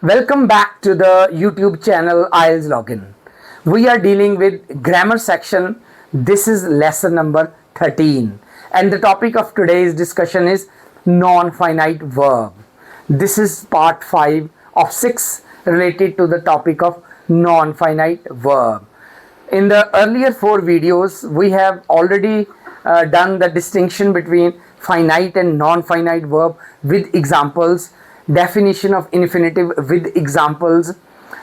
Welcome back to the YouTube channel IELTS Login. We are dealing with grammar section. This is lesson number 13 and the topic of today's discussion is non-finite verb. This is part 5 of 6 related to the topic of non-finite verb. In the earlier 4 videos, we have already done the distinction between finite and non-finite verb with examples, definition of infinitive with examples.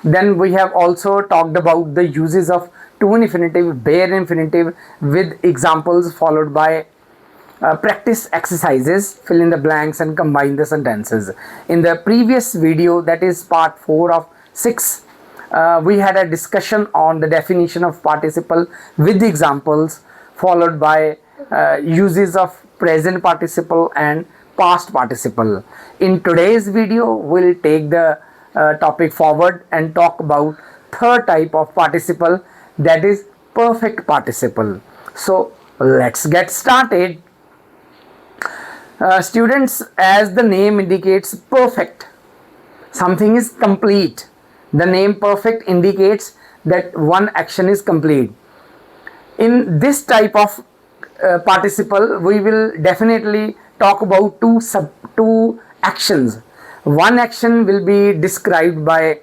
Then we have also talked about the uses of to infinitive, bare infinitive with examples, followed by practice exercises, fill in the blanks and combine the sentences. In the previous video, that is part 4 of 6, we had a discussion on the definition of participle with examples, followed by uses of present participle and past participle. In today's video, we'll take the topic forward and talk about third type of participle, that is perfect participle. So let's get started. Students, as the name indicates, perfect, something is complete. The name perfect indicates that one action is complete. In this type of participle, we will definitely talk about two actions. One action will be described by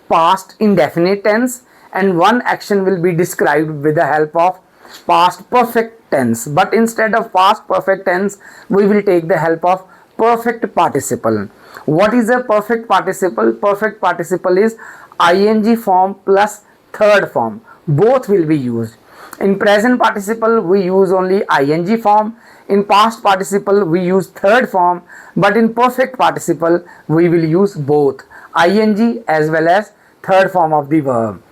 past indefinite tense and one action will be described with the help of past perfect tense. But instead of past perfect tense, we will take the help of perfect participle. What is a perfect participle? Perfect participle is ing form plus third form. Both will be used. In present participle, we use only ing form. In past participle, we use third form. But in perfect participle, we will use both ing as well as third form of the verb.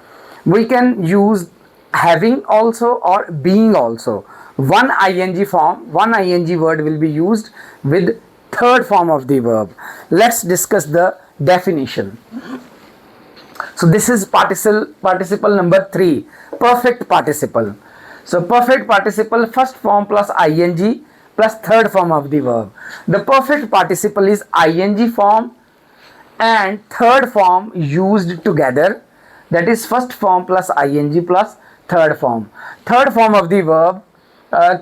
We can use having also or being also. One ing form, one ing word will be used with third form of the verb. Let's discuss the definition. So this is participle number 3, perfect participle. So perfect participle, first form plus ing plus third form of the verb. The perfect participle is ing form and third form used together, that is first form plus ing plus third form. Third form of the verb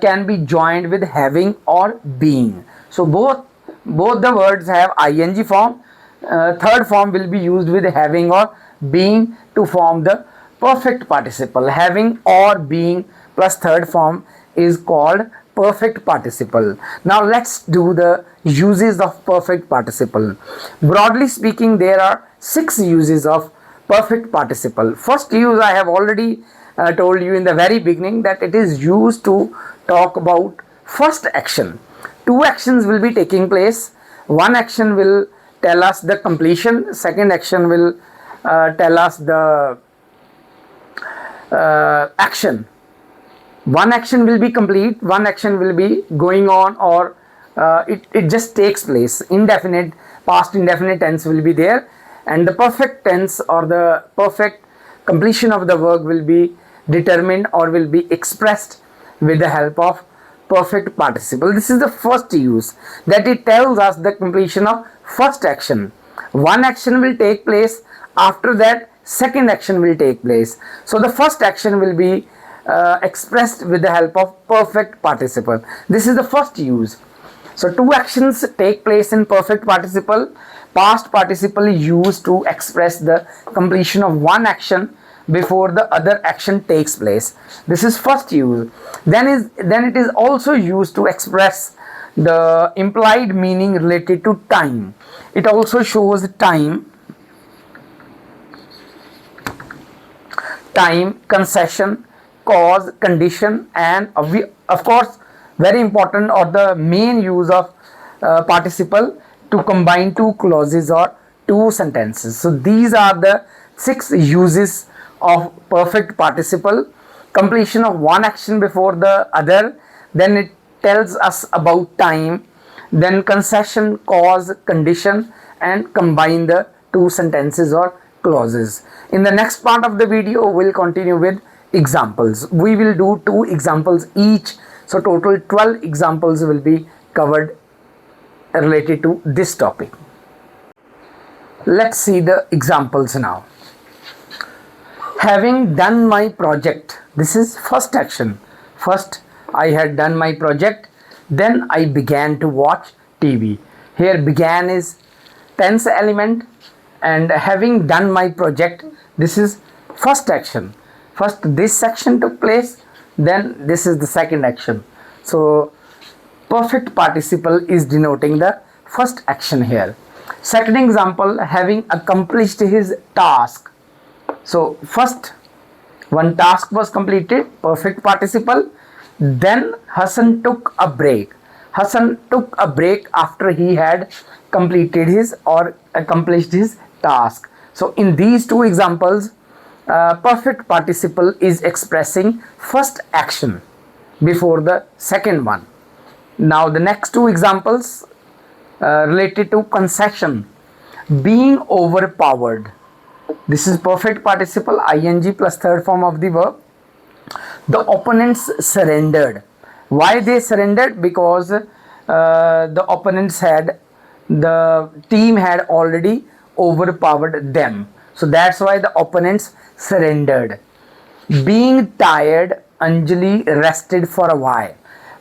can be joined with having or being. So both the words have ing form. Third form will be used with having or being to form the perfect participle. Having or being plus third form is called perfect participle. Now let's do the uses of perfect participle. Broadly speaking, there are 6 uses of perfect participle. First use I have already told you in the very beginning, that it is used to talk about first action. 2 actions will be taking place. One action will tell us the completion, second action will tell us the action. One action will be complete, one action will be going on, or it just takes place. Indefinite, past indefinite tense will be there, and the perfect tense or the perfect completion of the work will be determined or will be expressed with the help of perfect participle. This is the first use, that it tells us the completion of first action. One action will take place, after that second action will take place. So the first action will be expressed with the help of perfect participle. This is the first use. So 2 actions take place in perfect participle. Past participle used to express the completion of one action before the other action takes place. This is first use. Then it is also used to express the implied meaning related to time. It also shows time, concession, cause, condition, and of course very important or the main use of participle, to combine 2 clauses or 2 sentences. So these are the 6 uses of perfect participle. Completion of one action before the other, then it tells us about time, then concession, cause, condition, and combine the 2 sentences or clauses. In the next part of the video, we'll continue with examples. We will do 2 examples each, so total 12 examples will be covered related to this topic. Let's see the examples now. Having done my project, this is first action. First I had done my project, then I began to watch TV. Here began is tense element, and having done my project, this is first action. First this action took place, then this is the second action. So perfect participle is denoting the first action here. Second example, having accomplished his task. So first one task was completed, perfect participle. Then Hassan took a break. Hassan took a break after he had completed his or accomplished his task. So in these two examples, perfect participle is expressing first action before the second one. Now the next two examples related to concession. Being overpowered. This is perfect participle, ing plus third form of the verb. The opponents surrendered. Why they surrendered? Because the team had already overpowered them. So that's why the opponents surrendered. Being tired, Anjali rested for a while.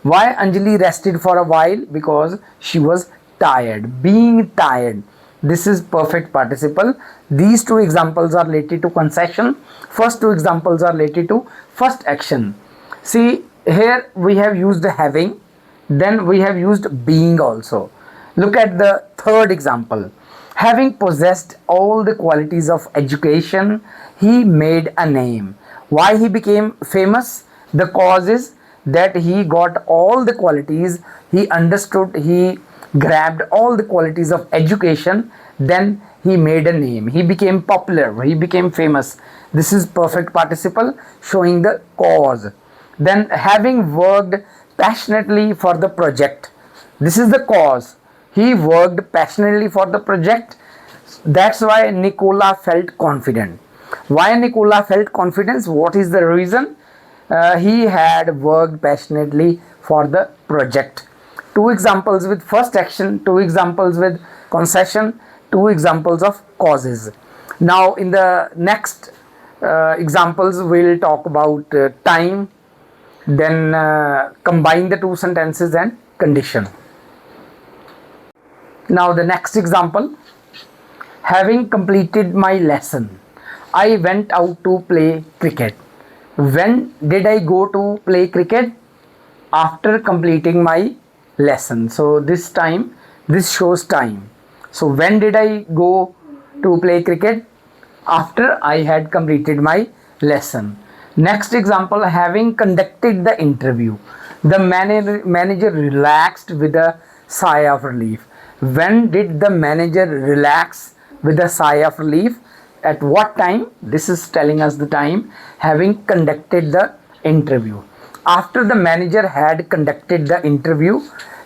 Why Anjali rested for a while? Because she was tired. Being tired. This is perfect participle. These two examples are related to concession. First two examples are related to first action. See, here we have used having, then we have used being also. Look at the third example. Having possessed all the qualities of education, he made a name. Why he became famous? The cause is that he got all the qualities, he understood, he grabbed all the qualities of education, then he made a name, he became popular, he became famous. This is perfect participle showing the cause. Then having worked passionately for the project, this is the cause. He worked passionately for the project. That's why Nicola felt confident. Why Nicola felt confidence? What is the reason? He had worked passionately for the project. Two examples with first action, two examples with concession, two examples of causes. Now in the next examples we'll talk about time, then combine the two sentences and condition. Now the next example, having completed my lesson, I went out to play cricket. When did I go to play cricket? After completing my lesson. So this time, this shows time. So when did I go to play cricket? After I had completed my lesson. Next example, having conducted the interview, the manager relaxed with a sigh of relief. When did the manager relax with a sigh of relief? At what time? This is telling us the time. Having conducted the interview. After the manager had conducted the interview,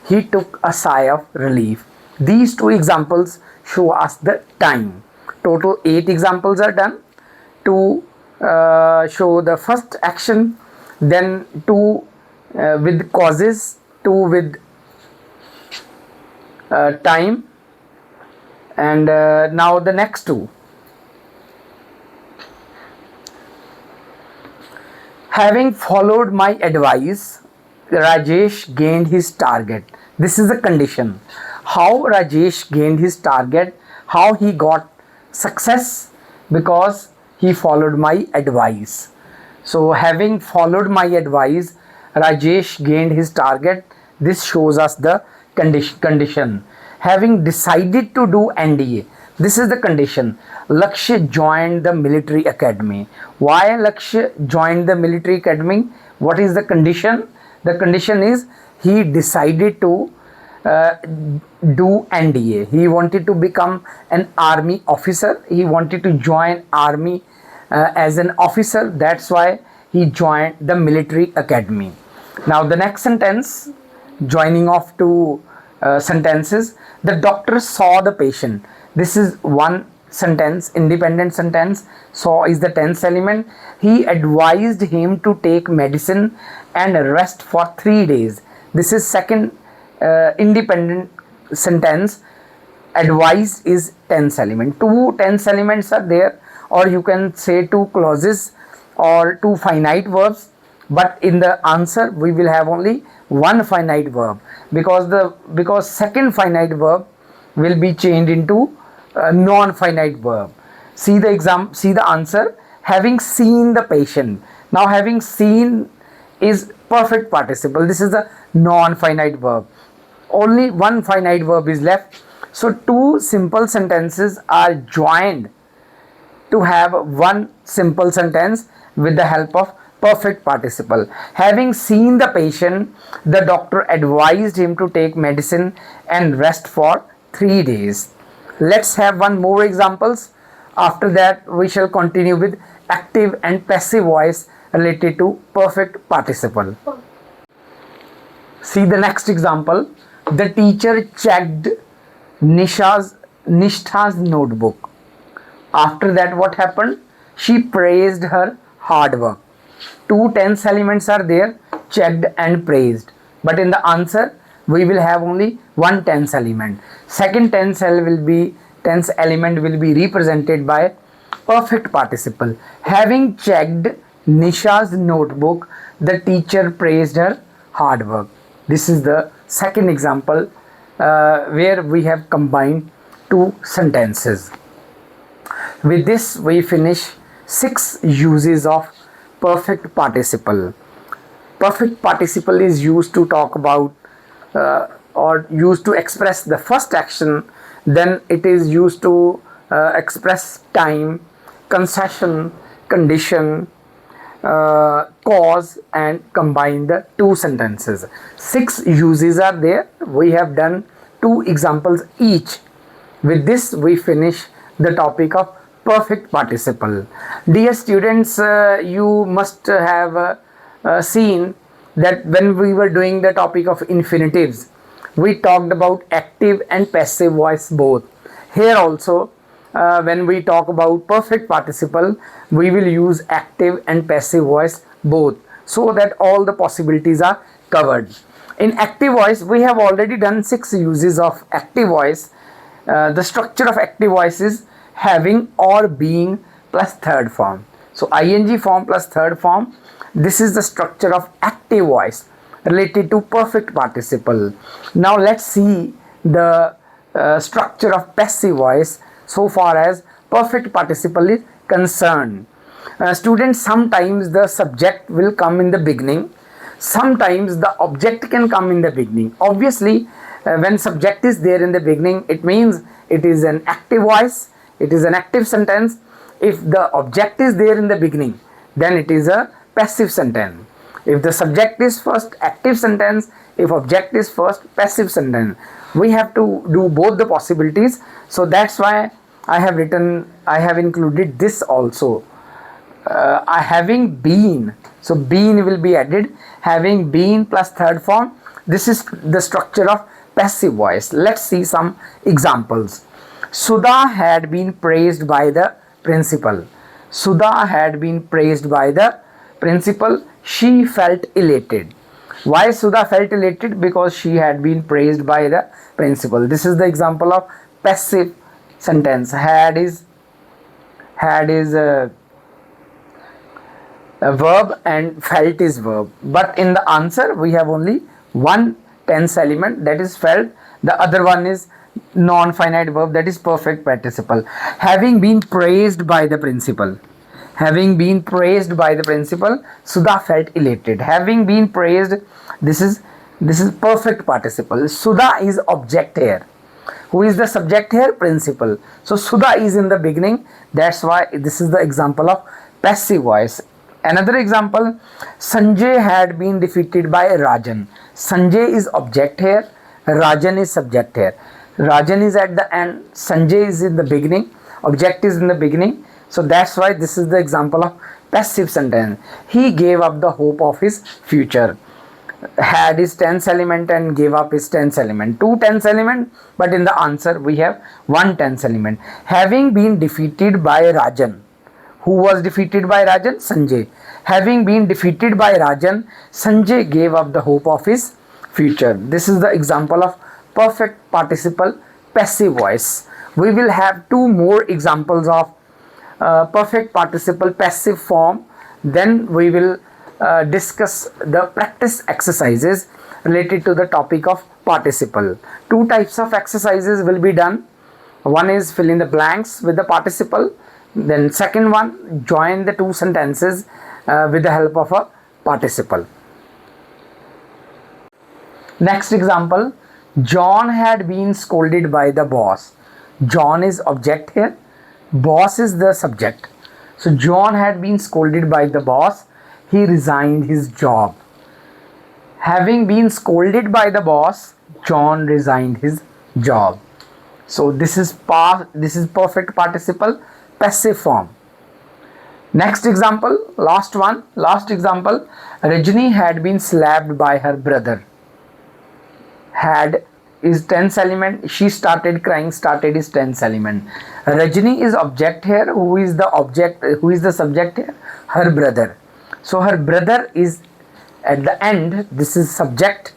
he took a sigh of relief. These two examples show us the time. Total 8 examples are done to show the first action, then 2 with causes, 2 with time, and now the next 2. Having followed my advice, Rajesh gained his target. This is the condition. How Rajesh gained his target, how he got success? Because he followed my advice. So having followed my advice, Rajesh gained his target. This shows us the condition. Having decided to do NDA, this is the condition. Lakshya joined the military academy. Why Lakshya joined the military academy? What is the condition? The condition is he decided to do NDA. He wanted to become an army officer. He wanted to join army as an officer. That's why he joined the military academy. Now the next sentence, joining of two sentences. The doctor saw the patient. This is one sentence, independent sentence. Saw is the tense element. He advised him to take medicine and rest for 3 days. This is second independent sentence. advised is tense element. Two tense elements are there, or you can say two clauses or two finite verbs, but in the answer we will have only one finite verb, because second finite verb will be changed into non-finite verb. See the answer. Having seen the patient. Now having seen is perfect participle. This is the non-finite verb. Only one finite verb is left. So two simple sentences are joined to have one simple sentence with the help of perfect participle. Having seen the patient, the doctor advised him to take medicine and rest for 3 days. Let's have one more examples. After that we shall continue with active and passive voice related to perfect participle. See the next example. The teacher checked Nishtha's notebook. After that what happened? She praised her hard work. Two tense elements are there, checked and praised. But in the answer we will have only one tense element. Second tense element will be represented by perfect participle. Having checked Nisha's notebook, the teacher praised her hard work. This is the second example where we have combined two sentences. With this we finish 6 uses of perfect participle. Perfect participle is used to talk about or used to express the first action. Then it is used to express time, concession, condition, cause, and combine the two sentences. 6 uses are there. We have done 2 examples each. With this we finish the topic of perfect participle. Dear students, you must have seen that when we were doing the topic of infinitives, we talked about active and passive voice both. Here also, when we talk about perfect participle, we will use active and passive voice both, so that all the possibilities are covered. In active voice, we have already done 6 uses of active voice. The structure of active voice is having or being plus third form. So ing form plus third form, this is the structure of active voice related to perfect participle. Now let's see the structure of passive voice so far as perfect participle is concerned. Students, sometimes the subject will come in the beginning, sometimes the object can come in the beginning. Obviously, when subject is there in the beginning, it means it is an active voice, it is an active sentence. If the object is there in the beginning, then it is a passive sentence. If the subject is first, active sentence. If object is first, passive sentence. We have to do both the possibilities. So that's why I have included this also. Having been. So been will be added. Having been plus third form. This is the structure of passive voice. Let's see some examples. Sudha had been praised by the principal. Sudha had been praised by the principal. She felt elated. Why Sudha felt elated? Because she had been praised by the principal. This is the example of passive sentence. Had is a verb and felt is verb. But in the answer we have only one tense element, that is felt. The other one is non-finite verb, that is perfect participle. Having been praised by the principal. Having been praised by the principal, Sudha felt elated. Having been praised, this is perfect participle. Sudha is object here. Who is the subject here? Principal. So Sudha is in the beginning. That's why this is the example of passive voice. Another example, Sanjay had been defeated by Rajan. Sanjay is object here. Rajan is subject here. Rajan is at the end. Sanjay is in the beginning. Object is in the beginning. So that's why this is the example of passive sentence. He gave up the hope of his future. Had is tense element and gave up is tense element. 2 tense element, but in the answer we have 1 tense element. Having been defeated by Rajan. Who was defeated by Rajan? Sanjay. Having been defeated by Rajan, Sanjay gave up the hope of his future. This is the example of perfect participle passive voice. We will have two more examples of perfect participle passive form. Then we will discuss the practice exercises related to the topic of participle. Two types of exercises will be done. One is fill in the blanks with the participle. Then second one, join the two sentences with the help of a participle. Next example, John had been scolded by the boss. John is object here, boss is the subject. So John had been scolded by the boss. He resigned his job. Having been scolded by the boss, John resigned his job. So this is perfect participle passive form. Next example, last example, Rajni had been slapped by her brother. Had is tense element. She started crying. Started is tense element. Rajni is object here. Who is the object? Who is the subject here? Her brother. So her brother is at the end. This is subject.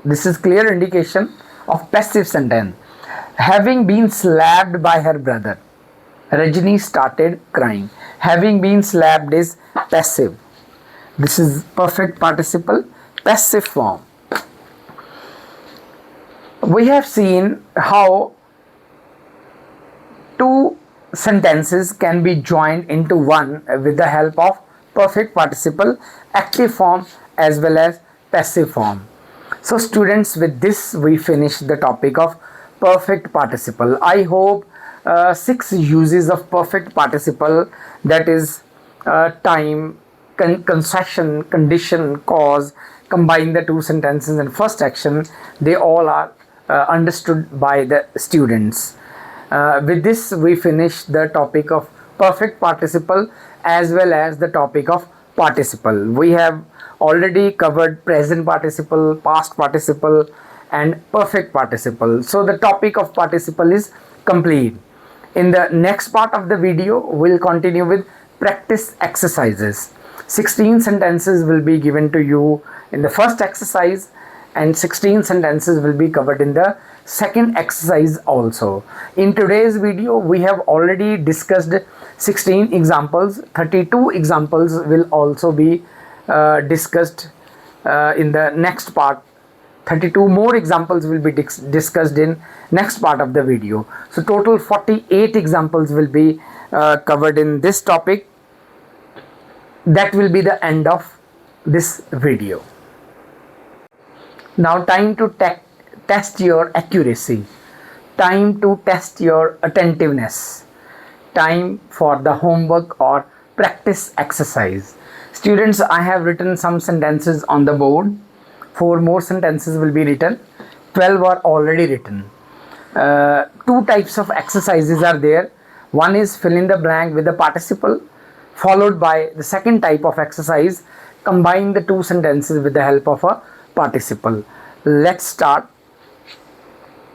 This is clear indication of passive sentence. Having been slapped by her brother, Rajni started crying. Having been slapped is passive. This is perfect participle passive form. We have seen how two sentences can be joined into one with the help of perfect participle active form as well as passive form. So students, with this we finish the topic of perfect participle. I hope 6 uses of perfect participle, that is time, construction, condition, cause, combine the two sentences and first action, they all are understood by the students. With this we finish the topic of perfect participle as well as the topic of participle. We have already covered present participle, past participle and perfect participle. So the topic of participle is complete. In the next part of the video, we'll continue with practice exercises. 16 sentences will be given to you in the first exercise and 16 sentences will be covered in the second exercise also. In today's video, we have already discussed 16 examples. 32 examples will also be discussed in the next part. 32 more examples will be discussed in next part of the video. So total 48 examples will be covered in this topic. That will be the end of this video. Now time to test your accuracy, time to test your attentiveness, time for the homework or practice exercise. Students, I have written some sentences on the board. 4 more sentences will be written. 12 are already written. 2 types of exercises are there. One is fill in the blank with the participle, followed by the second type of exercise, combine the 2 sentences with the help of a participle. Let's start.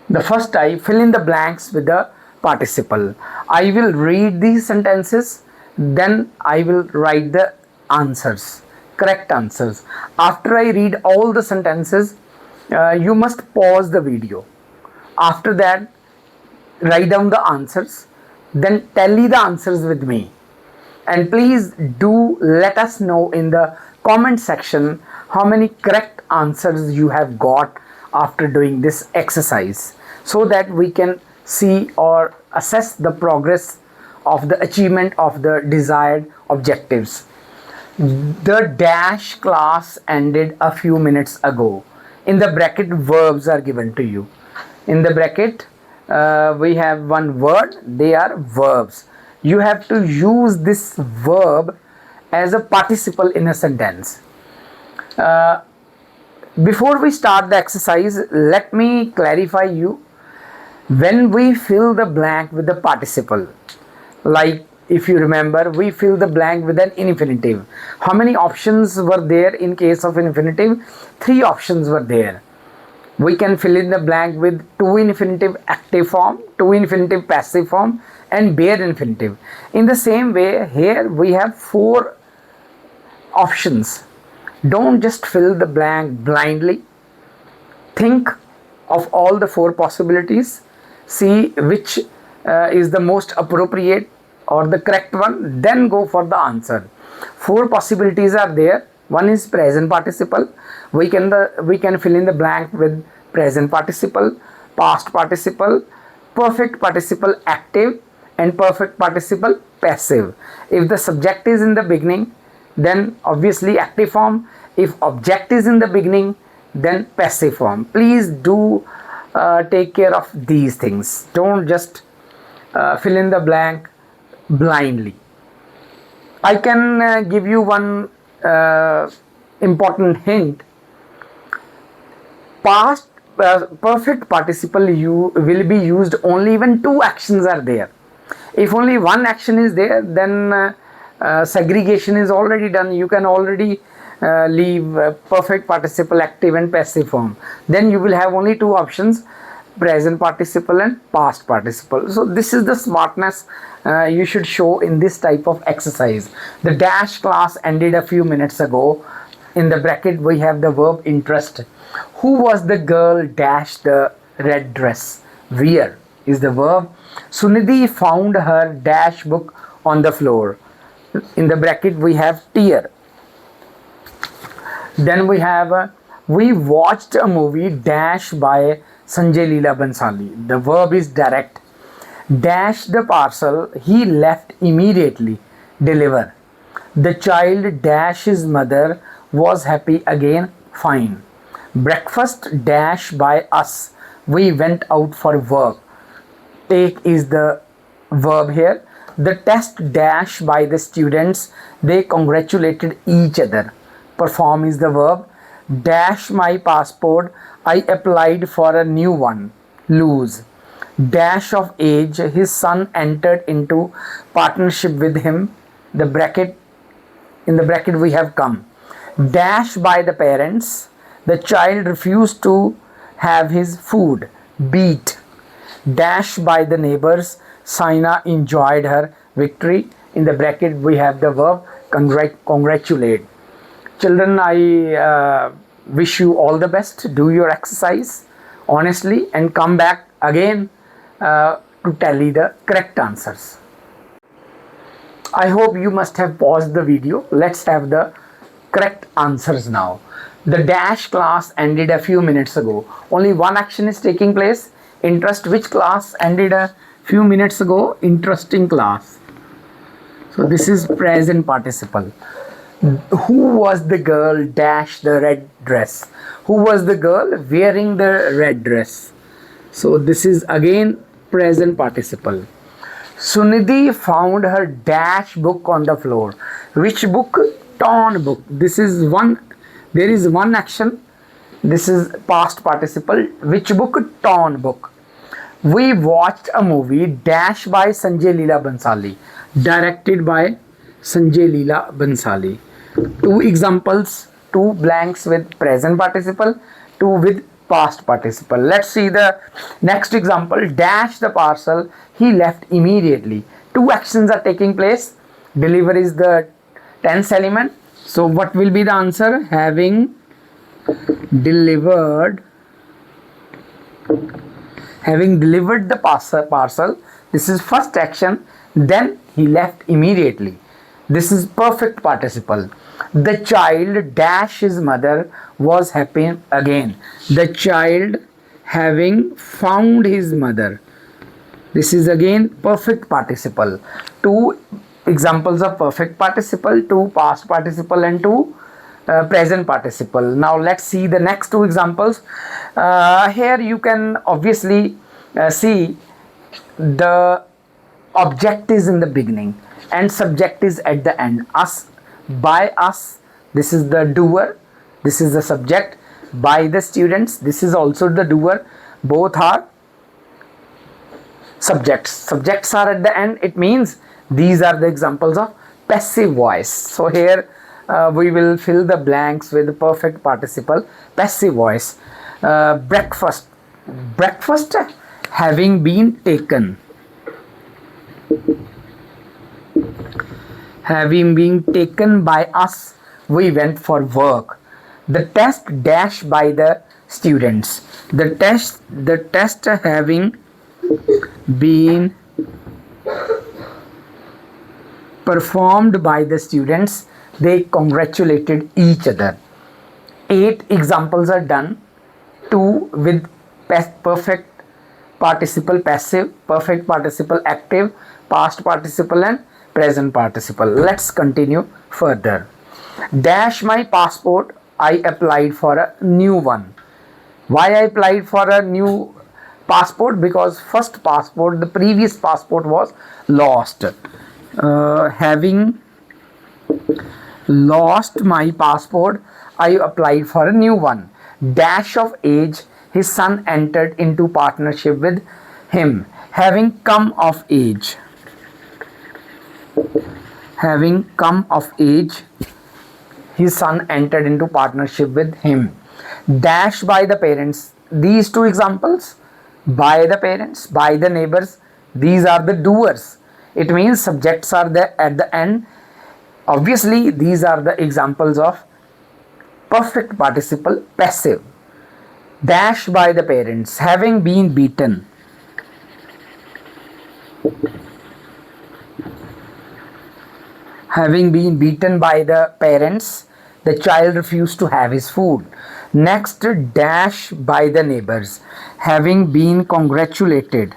The first type, fill in the blanks with the participle. I will read these sentences, then I will write the answers, correct answers. After I read all the sentences, you must pause the video. After that, write down the answers, then tally the answers with me. And please do let us know in the comment section how many correct answers you have got after doing this exercise, so that we can see or assess the progress of the achievement of the desired objectives. The dash class ended a few minutes ago. In the bracket, verbs are given to you. In the bracket, we have one word, they are verbs. You have to use this verb as a participle in a sentence. Before we start the exercise, let me clarify you. When we fill the blank with the participle, like if you remember, we fill the blank with an infinitive. How many options were there in case of infinitive? 3 options were there. We can fill in the blank with to infinitive active form, to infinitive passive form and bare infinitive. In the same way, here we have 4 options. Don't just fill the blank blindly. Think of all the 4 possibilities. see which is the most appropriate or the correct one, then go for the answer. Four possibilities are there. One is present participle. We can fill in the blank with present participle, past participle, perfect participle active, and perfect participle passive. If the subject is in the beginning, then obviously active form. If object is in the beginning, then passive form. Please do take care of these things. Don't just fill in the blank blindly. I can give you one important hint. Past perfect participle will be used only when two actions are there. If only one action is there, then segregation is already done. You can already leave perfect participle active and passive form. Then you will have only two options, present participle and past participle. So this is the smartness you should show in this type of exercise. The dash class ended a few minutes ago. In the bracket we have the verb interest. Who was the girl dash the red dress? Where is the verb. Sunidhi found her dash book on the floor. In the bracket we have tear. Then we have we watched a movie dash by Sanjay Leela Bansali. The verb is direct. Dash the parcel, he left immediately. Deliver. The child dash his mother was happy again. Fine. Breakfast dash by us. We went out for work. Take is the verb here. The test dash by the students. They congratulated each other. Perform is the verb. Dash my passport. I applied for a new one. Lose. Dash of age. His son entered into partnership with him. The bracket. In the bracket we have come. Dash by the parents. The child refused to have his food. Beat. Dash by the neighbors. Saina enjoyed her victory. In the bracket we have the verb congratulate. Children, I wish you all the best. Do your exercise honestly and come back again to tally the correct answers. I hope you must have paused the video. Let's have the correct answers now. The dash class ended a few minutes ago. Only one action is taking place. Interest. Which class ended a few minutes ago? Interesting class. So this is present participle. Who was the girl dash the red dress? Who was the girl wearing the red dress? So this is again present participle. Sunidhi found her dash book on the floor. Which book? Torn book. This is one. There is one action. This is past participle. Which book? Torn book. We watched a movie dash by Sanjay Leela Bansali. Directed by Sanjay Leela Bansali. Two examples, two blanks with present participle, two with past participle. Let's see the next example. Dash the parcel, he left immediately. Two actions are taking place. Deliver is the tense element. So what will be the answer? Having delivered the parcel. This is first action. Then he left immediately. This is perfect participle. The child dash his mother was happy again. The child having found his mother. This is again perfect participle. Two examples of perfect participle, two past participle and two present participle. Now let's see the next two examples. Here you can obviously see the object is in the beginning and subject is at the end. Us, by us, this is the doer, this is the subject. By the students, this is also the doer. Both are subjects. Subjects are at the end. It means these are the examples of passive voice. So here we will fill the blanks with perfect participle, passive voice. Breakfast. Breakfast having been taken. Having been taken by us, we went for work. The test dash by the students. The test having been performed by the students. They congratulated each other. 8 examples are done. 2 with perfect participle passive, perfect participle active, past participle and present participle. Let's continue further. Dash my passport. I applied for a new one. Why I applied for a new passport? Because first passport, the previous passport was lost. Having lost my passport, I applied for a new one. Dash of age, his son entered into partnership with him. Having come of age. Having come of age, his son entered into partnership with him. Dash by the parents. These 2 examples, by the parents, by the neighbors, these are the doers. It means subjects are there at the end. Obviously, these are the examples of perfect participle passive. Dash by the parents. Having been beaten. Having been beaten by the parents, the child refused to have his food. Next, dash by the neighbors. Having been congratulated.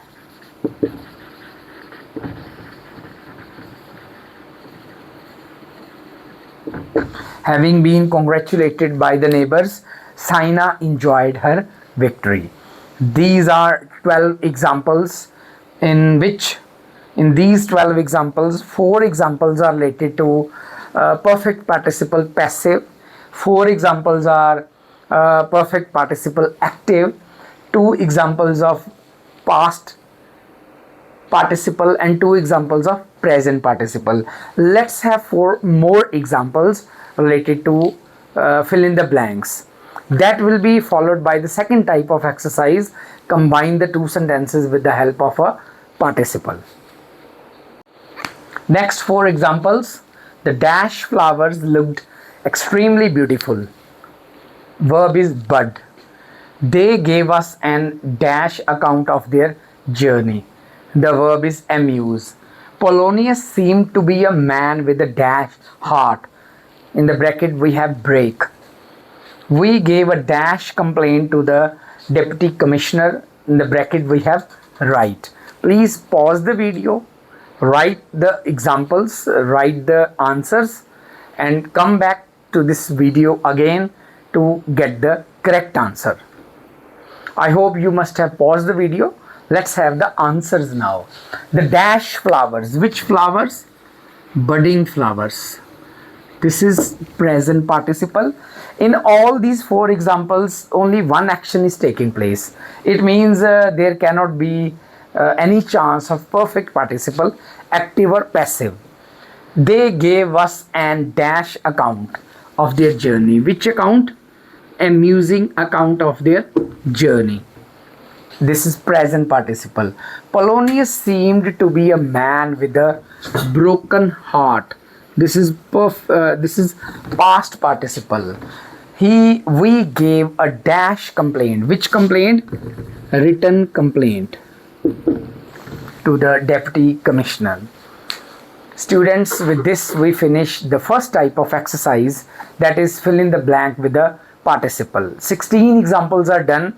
Having been congratulated by the neighbors, Saina enjoyed her victory. These are 12 examples in which, in these 12 examples, 4 examples are related to perfect participle passive, 4 examples are perfect participle active, 2 examples of past participle and 2 examples of present participle. Let's have 4 more examples related to fill in the blanks. That will be followed by the second type of exercise, combine the 2 sentences with the help of a participle. Next 4 examples. The dash flowers looked extremely beautiful. Verb is bud. They gave us an dash account of their journey. The verb is amuse. Polonius seemed to be a man with a dash heart. In the bracket we have break. We gave a dash complaint to the deputy commissioner. In the bracket we have write. Please pause the video, write the examples, write the answers and come back to this video again to get the correct answer. I hope you must have paused the video. Let's have the answers now. The dash flowers. Which flowers? Budding flowers. This is present participle. In all these 4 examples, only one action is taking place. It means there cannot be any chance of perfect participle, active or passive. They gave us an dash account of their journey. Which account? Amusing account of their journey. This is present participle. Polonius seemed to be a man with a broken heart. This is past participle. We gave a dash complaint. Which complaint? Written complaint to the deputy commissioner. Students, with this we finish the first type of exercise, that is fill in the blank with the participle. 16 examples are done,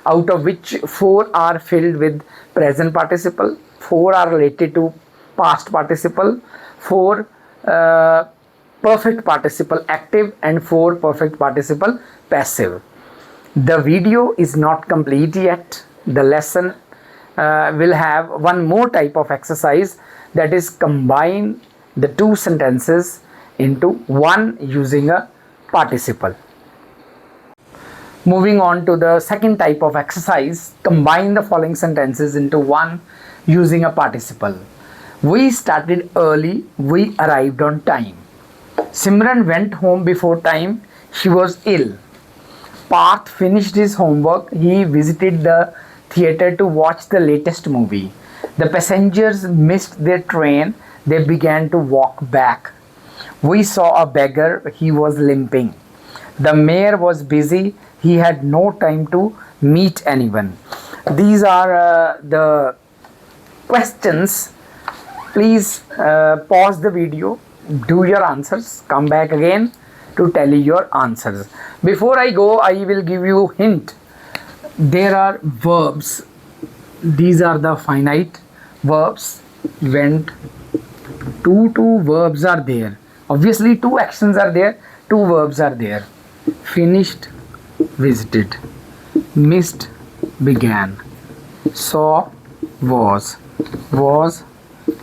out of which 4 are filled with present participle, 4 are related to past participle, 4 perfect participle active and 4 perfect participle passive. The video is not complete yet. The lesson will have one more type of exercise, that is combine the 2 sentences into one using a participle. Moving on to the second type of exercise, combine the following sentences into one using a participle. We started early, we arrived on time. Simran went home before time, she was ill. Parth finished his homework, he visited the theatre to watch the latest movie. The passengers missed their train, they began to walk back. We saw a beggar, he was limping. The mayor was busy, he had no time to meet anyone. These are the questions. Please pause the video, do your answers, come back again to tell you your answers. Before I go, I will give you hint. There are verbs. These are the finite verbs. Went, two verbs are there. Obviously, two actions are there, two verbs are there. Finished, visited. Missed, began. Saw, was,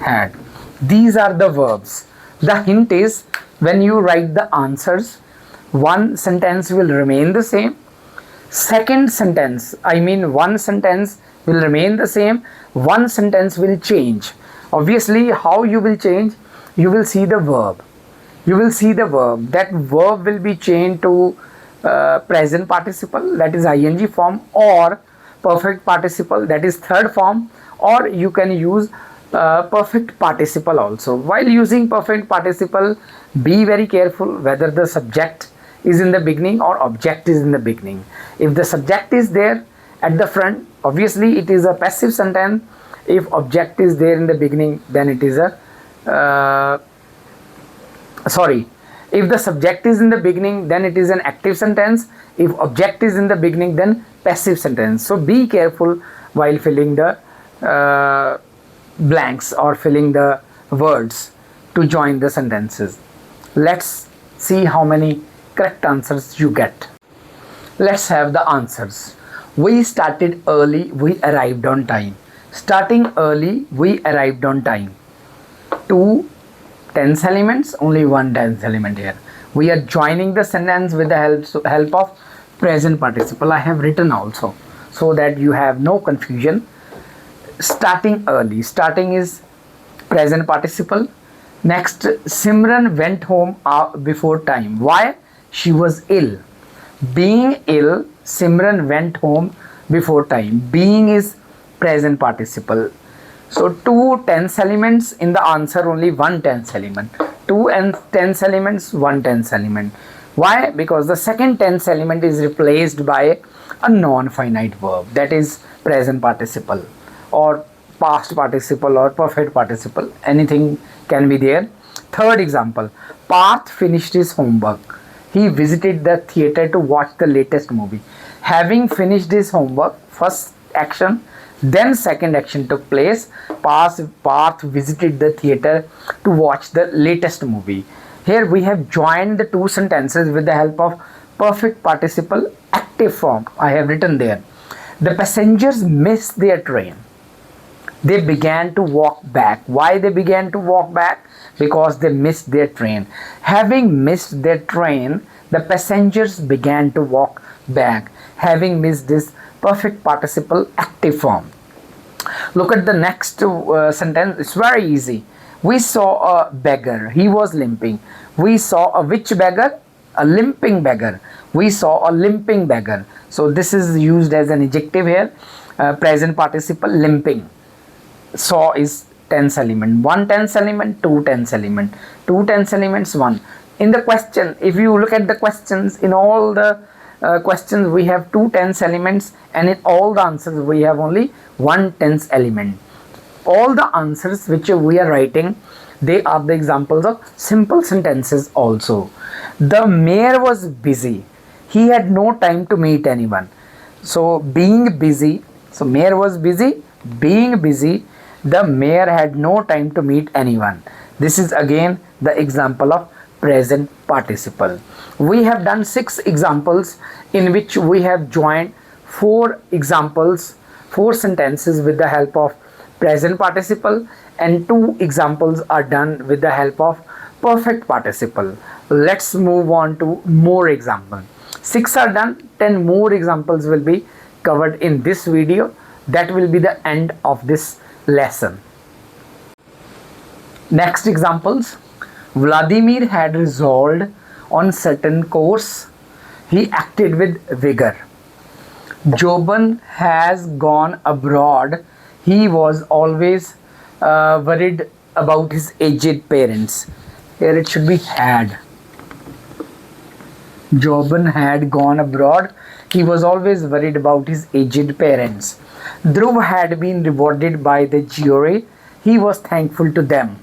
had. These are the verbs. The hint is when you write the answers, one sentence will remain the same. Second sentence, one sentence will remain the same, one sentence will change. Obviously, how you will change? You will see the verb. You will see the verb. That verb will be changed to present participle, that is ing form, or perfect participle, that is third form, or you can use perfect participle also. While using perfect participle, be very careful whether the subject is in the beginning or object is in the beginning. If the subject is there at the front, obviously it is a passive sentence. If object is there in the beginning, then it is a if the subject is in the beginning, then it is an active sentence. If object is in the beginning, then passive sentence. So be careful while filling the blanks or filling the words to join the sentences. Let's see how many correct answers you get. Let's have the answers. We started early, we arrived on time. Starting early, we arrived on time. 2 tense elements, only one tense element here. We are joining the sentence with the help of present participle. I have written also so that you have no confusion. Starting early, starting is present participle. Next, Simran went home before time. Why? She was ill. Being ill, Simran went home before time. Being is present participle. So 2 tense elements in the answer, only one tense element. 2 and tense elements, one tense element. Why? Because the second tense element is replaced by a non-finite verb, that is present participle or past participle or perfect participle. Anything can be there. Third example, Parth finished his homework. He visited the theater to watch the latest movie. Having finished his homework, first action, then second action took place. Parth visited the theater to watch the latest movie. Here we have joined the two sentences with the help of perfect participle active form. I have written there. The passengers missed their train. They began to walk back. Why they began to walk back? Because they missed their train. Having missed their train, the passengers began to walk back. Having missed this perfect participle active form. Look at the next sentence. It's very easy. We saw a beggar. He was limping. We saw a which beggar? A limping beggar. We saw a limping beggar. So this is used as an adjective here. Present participle limping. Saw is tense element. One tense element, two tense element. Two tense elements, one. In the question, if you look at the questions, in all the questions we have two tense elements, and in all the answers we have only one tense element. All the answers which we are writing, they are the examples of simple sentences also. The mayor was busy. He had no time to meet anyone. So being busy, so mayor was busy, being busy, the mayor had no time to meet anyone. This is again the example of present participle. We have done 6 examples in which we have joined 4 examples, 4 sentences with the help of present participle, and 2 examples are done with the help of perfect participle. Let's move on to more examples. 6 are done, 10 more examples will be covered in this video. That will be the end of this lesson. Next examples. Vladimir had resolved on certain course. He acted with vigor. Joban has gone abroad. He was always worried about his aged parents. Here it should be had. Joban had gone abroad. He was always worried about his aged parents. Dhruv had been rewarded by the jury. He was thankful to them.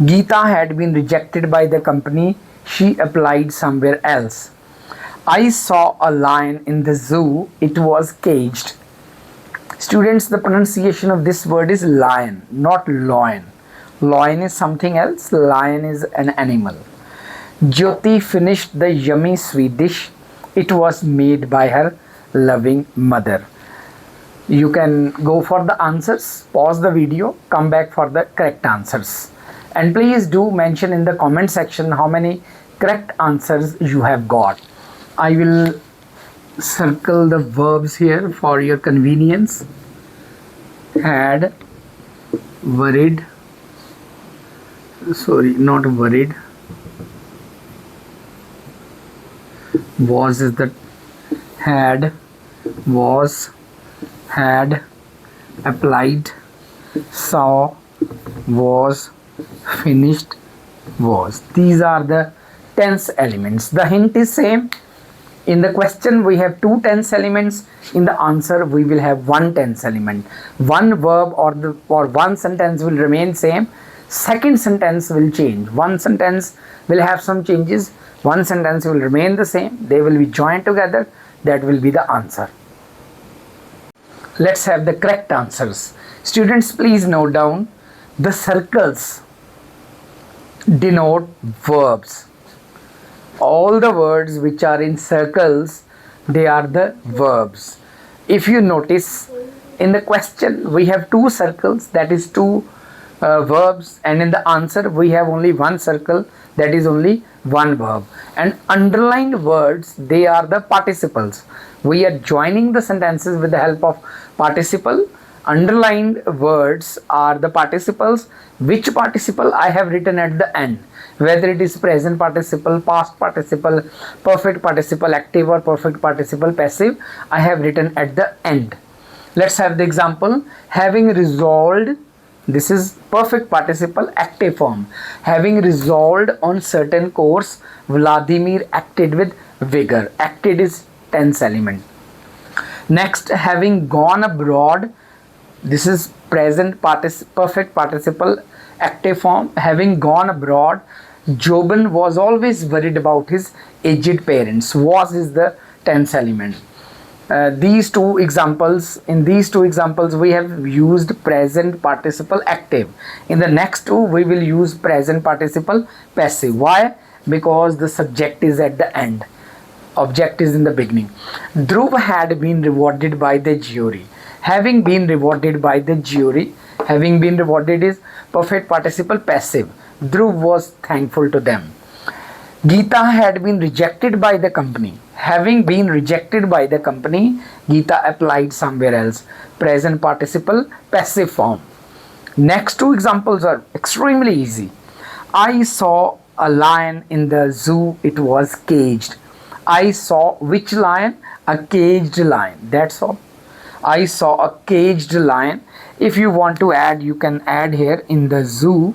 Geeta had been rejected by the company. She applied somewhere else. I saw a lion in the zoo. It was caged. Students, the pronunciation of this word is lion, not lion. Lion is something else. Lion is an animal. Jyoti finished the yummy sweet dish. It was made by her loving mother. You can go for the answers, pause the video, come back for the correct answers. And please do mention in the comment section how many correct answers you have got. I will circle the verbs here for your convenience. Had, worried, sorry, not worried. Was is the had, was, had, applied, saw, was, finished, was. These are the tense elements. The hint is same. In the question we have two tense elements. In the answer we will have one tense element. One verb or one sentence will remain same. Second sentence will change. One sentence will have some changes. One sentence will remain the same. They will be joined together. That will be the answer. Let's have the correct answers. Students, please note down the circles denote verbs. All the words which are in circles, they are the verbs. If you notice in the question we have two circles, that is two verbs, and in the answer we have only one circle, that is only one verb. And underlined words, they are the participles. We are joining the sentences with the help of participle. Underlined words are the participles. Which participle I have written at the end, whether it is present participle, past participle, perfect participle active, or perfect participle passive, I have written at the end. Let's have the example. Having resolved, this is perfect participle active form. Having resolved on certain course, Vladimir acted with vigor. Acted is tense element. Next, having gone abroad, this is present perfect participle active form. Having gone abroad, Joban was always worried about his aged parents. Was is the tense element. In these two examples we have used present participle active. In the next two we will use present participle passive. Why? Because the subject is at the end, object is in the beginning. Dhruv had been rewarded by the jury. Having been rewarded by the jury, having been rewarded is perfect participle passive. Dhruv was thankful to them. Geeta had been rejected by the company. Having been rejected by the company, Geeta applied somewhere else. Present participle passive form. Next two examples are extremely easy. I saw a lion in the zoo. It was caged. I saw which lion? A caged lion. That's all. I saw a caged lion. If you want to add, you can add here in the zoo.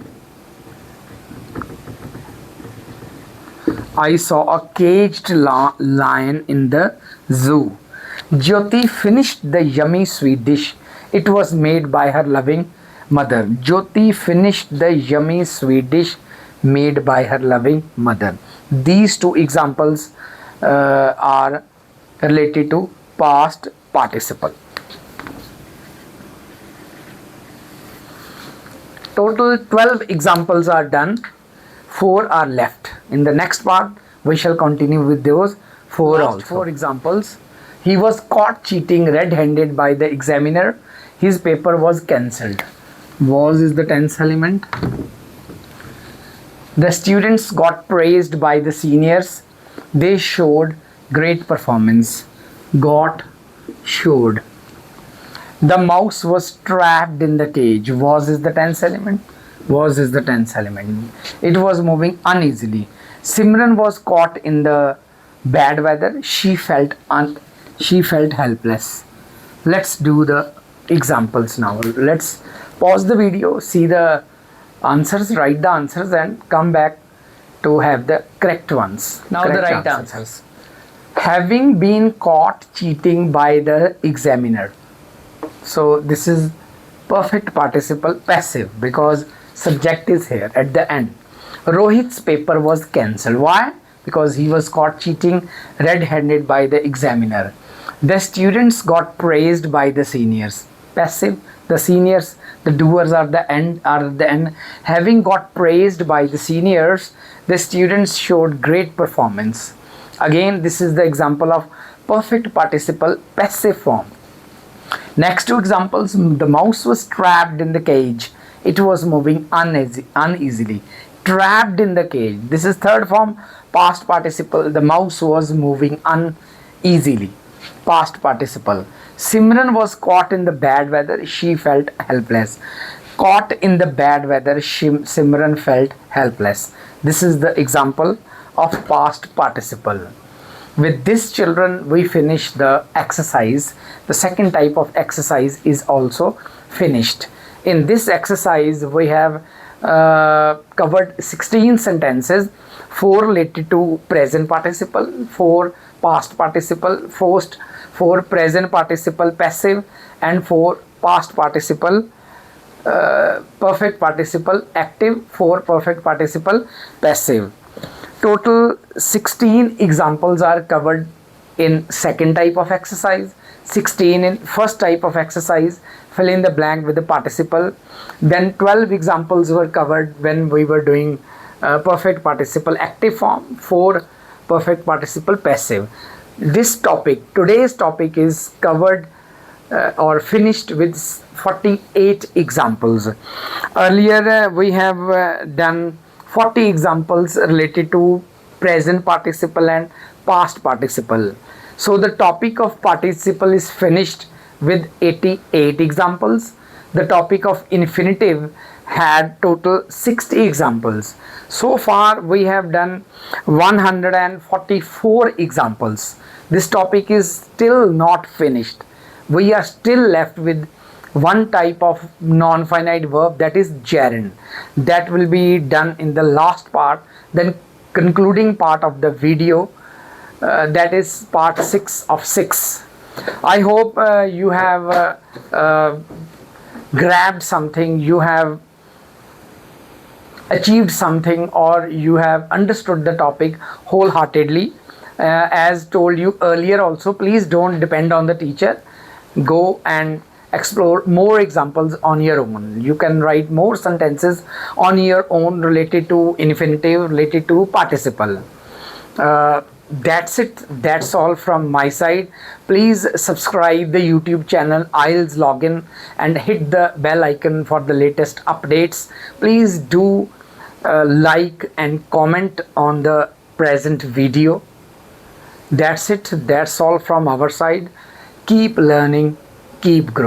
I saw a caged lion in the zoo. Jyoti finished the yummy sweet dish. It was made by her loving mother. Jyoti finished the yummy sweet dish made by her loving mother. These two examples are related to past participle. Total 12 examples are done. 4 are left. In the next part, we shall continue with those 4 also. 4 examples. He was caught cheating red-handed by the examiner. His paper was cancelled. Was is the tense element. The students got praised by the seniors. They showed great performance. Got, showed. The mouse was trapped in the cage. Was is the tense element. Was is the tense element. It was moving uneasily. Simran was caught in the bad weather. She felt helpless. Let's do the examples now. Let's pause the video, see the answers, write the answers, and come back to have the correct ones. Now the right answers. Having been caught cheating by the examiner. So this is perfect participle passive because subject is here at the end. Rohit's paper was cancelled. Why? Because he was caught cheating red-handed by the examiner. The students got praised by the seniors. Passive. The seniors, the doers are the end. Having got praised by the seniors, the students showed great performance. Again, this is the example of perfect participle passive form. Next two examples, the mouse was trapped in the cage. It was moving uneasily. Trapped in the cage. This is third form, past participle. The mouse was moving uneasily. Past participle. Simran was caught in the bad weather. She felt helpless. Caught in the bad weather. Simran felt helpless. This is the example of past participle. With this, children, we finish the exercise. The second type of exercise is also finished. In this exercise, we have covered 16 sentences, 4 related to present participle, 4 past participle, 4 present participle passive, and 4 past participle perfect participle active, 4 perfect participle passive. Total 16 examples are covered in second type of exercise, 16 in first type of exercise, fill in the blank with the participle. Then 12 examples were covered when we were doing perfect participle active form, 4 perfect participle passive. This topic, today's topic, is covered or finished with 48 examples. Earlier we have done 40 examples related to present participle and past participle. So the topic of participle is finished with 88 examples. The topic of infinitive had total 60 examples. So far we have done 144 examples. This topic is still not finished. We are still left with one type of non-finite verb, that is gerund. That will be done in the last part, then concluding part of the video, that is part 6 of 6. I hope you have grabbed something, you have achieved something, or you have understood the topic wholeheartedly. As told you earlier also, please don't depend on the teacher. Go and explore more examples on your own. You can write more sentences on your own related to infinitive, related to participle. That's it. That's all from my side. Please subscribe the YouTube channel IELTS Login and hit the bell icon for the latest updates. Please do like and comment on the present video. That's it. That's all from our side. Keep learning, keep growing.